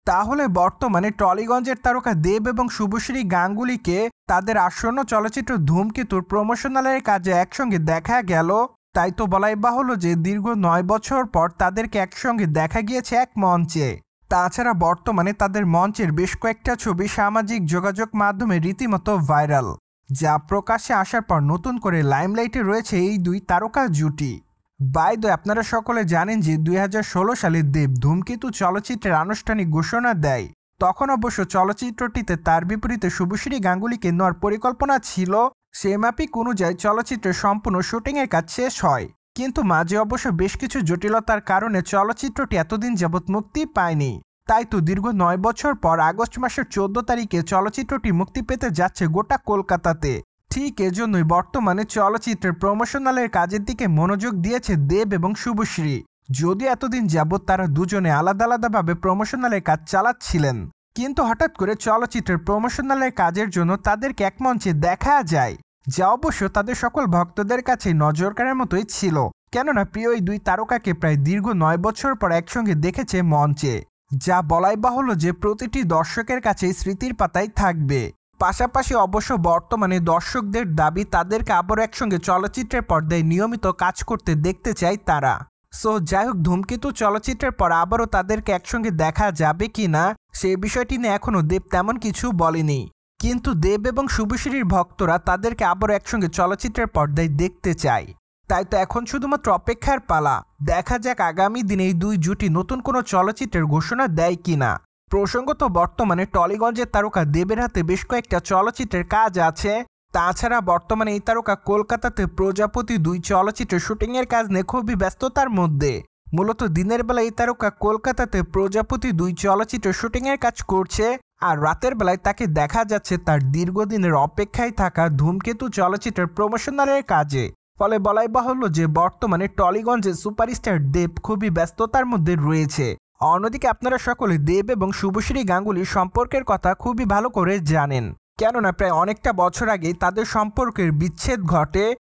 তাহলে বর্তমানে টলিগঞ্জের তারকা দেব এবং শুভশ্রী গাঙ্গুলিকে তাদের আসন্ন চলচ্চিত্র ধূমকেতুর প্রমোশনালের কাজে একসঙ্গে দেখা গেল। তাই তো বলাই বাহুল্য যে দীর্ঘ ৯ বছর পর তাদেরকে একসঙ্গে দেখা গিয়েছে এক মঞ্চে। তাছাড়া বর্তমানে তাদের মঞ্চের বেশ কয়েকটা ছবি সামাজিক যোগাযোগ মাধ্যমে রীতিমতো ভাইরাল, যা প্রকাশ্যে আসার পর নতুন করে লাইমলাইটে রয়েছে এই দুই তারকা জুটি। বাই দ্য ওয়ে, আপনারা সকলে জানেন যে ২০১৬ সালে দেব ধূমকেতু চলচ্চিত্রের আনুষ্ঠানিক ঘোষণা দেয়। তখন অবশ্য চলচ্চিত্রটিতে তার বিপরীতে শুভশ্রী গাঙ্গুলিকে নেওয়ার পরিকল্পনা ছিল। সে মাফিক অনুযায়ী চলচ্চিত্রের সম্পূর্ণ শুটিংয়ের কাজ শেষ হয়, কিন্তু মাঝে অবশ্য বেশ কিছু জটিলতার কারণে চলচ্চিত্রটি এতদিন যাবৎ মুক্তি পায়নি। তাই তো দীর্ঘ ৯ বছর পর আগস্ট মাসের ১৪ তারিখে চলচ্চিত্রটি মুক্তি পেতে যাচ্ছে গোটা কলকাতাতে। ঠিক এজন্যই বর্তমানে চলচ্চিত্রের প্রমোশনালের কাজের দিকে মনোযোগ দিয়েছে দেব এবং শুভশ্রী। যদিও এতদিন যাবৎ তারা দুজনে আলাদা আলাদাভাবে প্রমোশনালের কাজ চালাচ্ছিলেন, কিন্তু হঠাৎ করে চলচ্চিত্রের প্রমোশনালের কাজের জন্য তাদেরকে এক মঞ্চে দেখা যায়, যা অবশ্য তাদের সকল ভক্তদের কাছে নজর কাড়ার মতোই ছিল। কেননা প্রিয় এই দুই তারকাকে প্রায় দীর্ঘ ৯ বছর পর একসঙ্গে দেখেছে মঞ্চে, যা বলাই বাহুল্য যে প্রতিটি দর্শকের কাছেই স্মৃতির পাতায় থাকবে। পাশাপাশি অবশ্য বর্তমানে দর্শকদের দাবি তাদেরকে আবারও একসঙ্গে চলচ্চিত্রের পর্দায় নিয়মিত কাজ করতে দেখতে চায় তারা। সো যাই হোক, ধূমকেতু চলচ্চিত্রের পর আবারও তাদেরকে একসঙ্গে দেখা যাবে কি না সেই বিষয়টি নিয়ে এখনও দেব তেমন কিছু বলেনি, কিন্তু দেব এবং শুভশ্রীর ভক্তরা তাদেরকে আবারও একসঙ্গে চলচ্চিত্রের পর্দায় দেখতে চায়। তাই তো এখন শুধুমাত্র অপেক্ষার পালা, দেখা যাক আগামী দিনে এই দুই জুটি নতুন কোনো চলচ্চিত্রের ঘোষণা দেয় কিনা। প্রসঙ্গত বর্তমানে টলিগঞ্জের তারকা দেবের হাতে বেশ কয়েকটা চলচ্চিত্রের কাজ আছে। তাছাড়া বর্তমানে এই তারকা কলকাতাতে প্রজাপতি ২ চলচ্চিত্রের শুটিংয়ের কাজ নিয়ে খুবই ব্যস্ততার মধ্যে। মূলত দিনের বেলা এই তারকা কলকাতাতে প্রজাপতি ২ চলচ্চিত্রের শুটিংয়ের কাজ করছে, আর রাতের বেলায় তাকে দেখা যাচ্ছে তার দীর্ঘদিনের অপেক্ষায় থাকা ধূমকেতু চলচ্চিত্রের প্রমোশনালের কাজে। ফলে বলাই বাহুল্য যে বর্তমানে টলিগঞ্জে সুপারস্টার দেব খুবই ব্যস্ততার মধ্যে রয়েছে। অন্যদিকে আপনারা সকলে দেব এবং শুভশ্রী গাঙ্গুলির সম্পর্কের কথা খুবই ভালো করে জানেন, কেননা প্রায় অনেকটা বছর আগেই তাদের সম্পর্কের বিচ্ছেদ ঘটে।